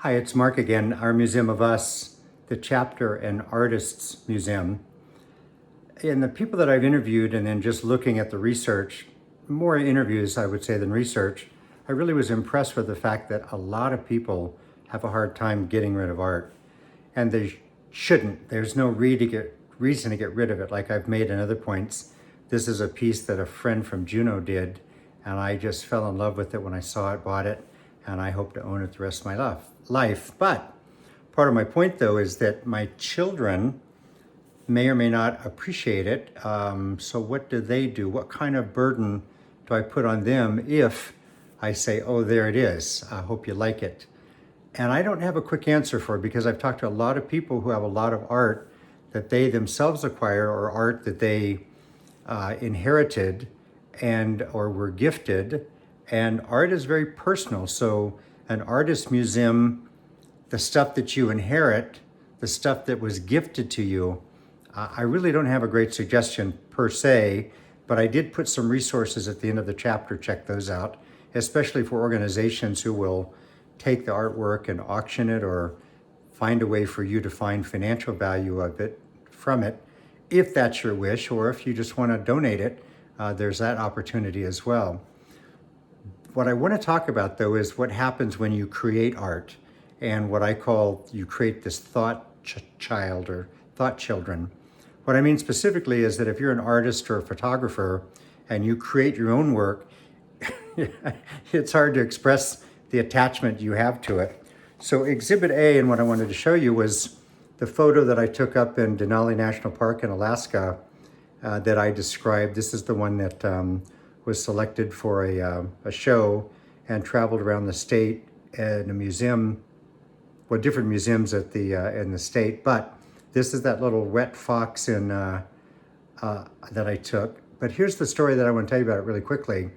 Hi, it's Mark again, our Museum of Us, the Chapter and Artists Museum. And the people that I've interviewed and then just looking at the research, more interviews I would say than research, I really was impressed with the fact that a lot of people have a hard time getting rid of art. And they shouldn't. There's no reason to get rid of it. Like I've made in other points, this is a piece that a friend from Juneau did, and I just fell in love with it when I saw it, bought it, and I hope to own it the rest of my life. But part of my point though is that my children may or may not appreciate it. So what do they do? What kind of burden do I put on them if I say, oh, there it is, I hope you like it? And I don't have a quick answer for it because I've talked to a lot of people who have a lot of art that they themselves acquire or art that they inherited and or were gifted. And art is very personal. So an artist museum, the stuff that you inherit, the stuff that was gifted to you, I really don't have a great suggestion per se, but I did put some resources at the end of the chapter. Check those out, especially for organizations who will take the artwork and auction it or find a way for you to find financial value of it from it, if that's your wish, or if you just want to donate it, there's that opportunity as well. What I want to talk about though is what happens when you create art and what I call you create this thought child or thought children. What I mean specifically is that if you're an artist or a photographer and you create your own work, it's hard to express the attachment you have to it. So Exhibit A, and what I wanted to show you was the photo that I took up in Denali National Park in Alaska that I described. This is the one that was selected for a show and traveled around the state in a museum, well, different museums at in the state. But this is that little wet fox that I took. But here's the story that I want to tell you about it really quickly.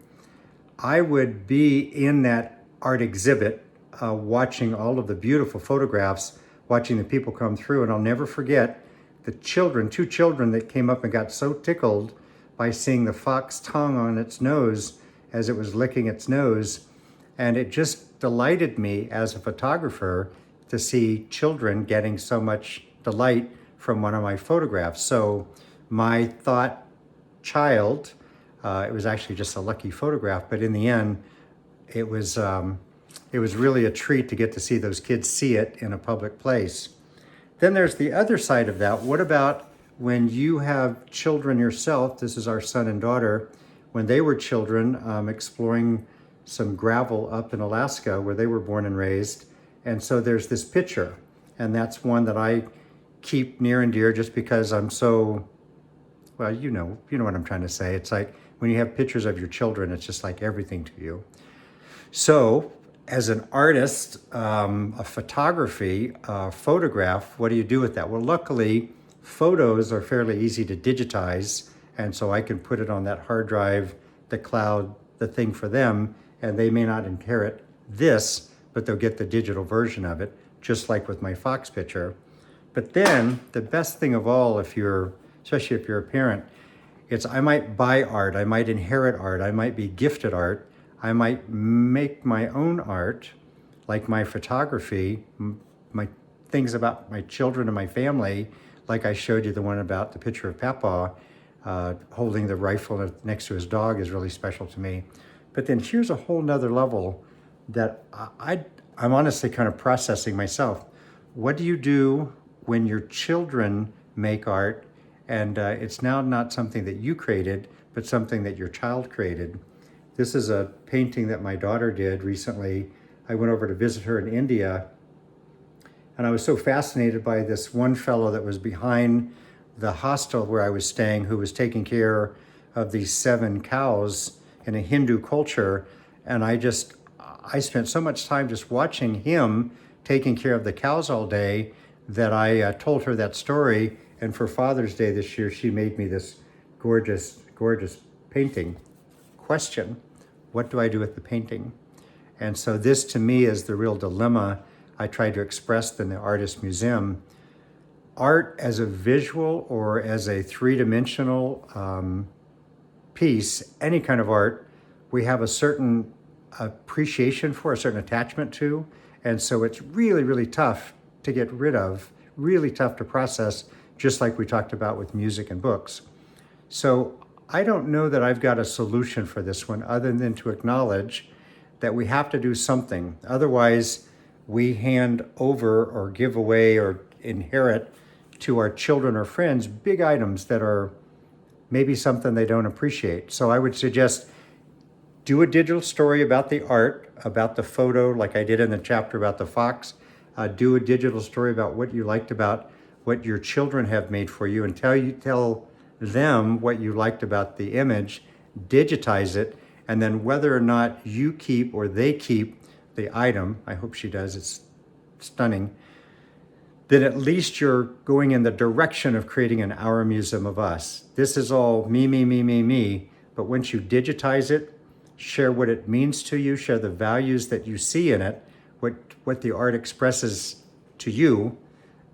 I would be in that art exhibit watching all of the beautiful photographs, watching the people come through, and I'll never forget the children, two children that came up and got so tickled by seeing the fox tongue on its nose as it was licking its nose. And it just delighted me as a photographer to see children getting so much delight from one of my photographs. So my thought child, it was actually just a lucky photograph, but in the end, it was really a treat to get to see those kids see it in a public place. Then there's the other side of that. What about when you have children yourself? This is our son and daughter. When they were children, exploring some gravel up in Alaska where they were born and raised. And so there's this picture, and that's one that I keep near and dear just because I'm so, well, you know what I'm trying to say. It's like when you have pictures of your children, it's just like everything to you. So as an artist, a photograph, what do you do with that? Well, luckily, photos are fairly easy to digitize, and so I can put it on that hard drive, the cloud, the thing for them, and they may not inherit this, but they'll get the digital version of it, just like with my fox picture. But then the best thing of all, especially if you're a parent, it's I might buy art, I might inherit art, I might be gifted art, I might make my own art, like my photography, my things about my children and my family, like I showed you the one about the picture of Papa holding the rifle next to his dog is really special to me. But then here's a whole nother level that I'm honestly kind of processing myself. What do you do when your children make art and it's now not something that you created, but something that your child created? This is a painting that my daughter did recently. I went over to visit her in India, and I was so fascinated by this one fellow that was behind the hostel where I was staying, who was taking care of these 7 cows in a Hindu culture. And I spent so much time just watching him taking care of the cows all day that I told her that story. And for Father's Day this year, she made me this gorgeous, gorgeous painting. Question, what do I do with the painting? And so this to me is the real dilemma I tried to express in the Artist Museum. Art as a visual or as a three-dimensional piece, any kind of art, we have a certain appreciation for, a certain attachment to, And so it's really, really tough to get rid of, really tough to process, just like we talked about with music and books. So I don't know that I've got a solution for this one other than to acknowledge that we have to do something. Otherwise, we hand over or give away or inherit to our children or friends big items that are maybe something they don't appreciate. So I would suggest do a digital story about the art, about the photo, like I did in the chapter about the fox. Do a digital story about what you liked about what your children have made for you, and tell them what you liked about the image. Digitize it, and then whether or not you keep or they keep the item, I hope she does, it's stunning, then at least you're going in the direction of creating an Our Museum of Us. This is all me, me, me, me, me, but once you digitize it, share what it means to you, share the values that you see in it, what the art expresses to you,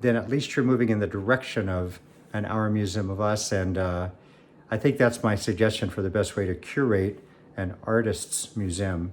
then at least you're moving in the direction of an Our Museum of Us. And I think that's my suggestion for the best way to curate an artist's museum.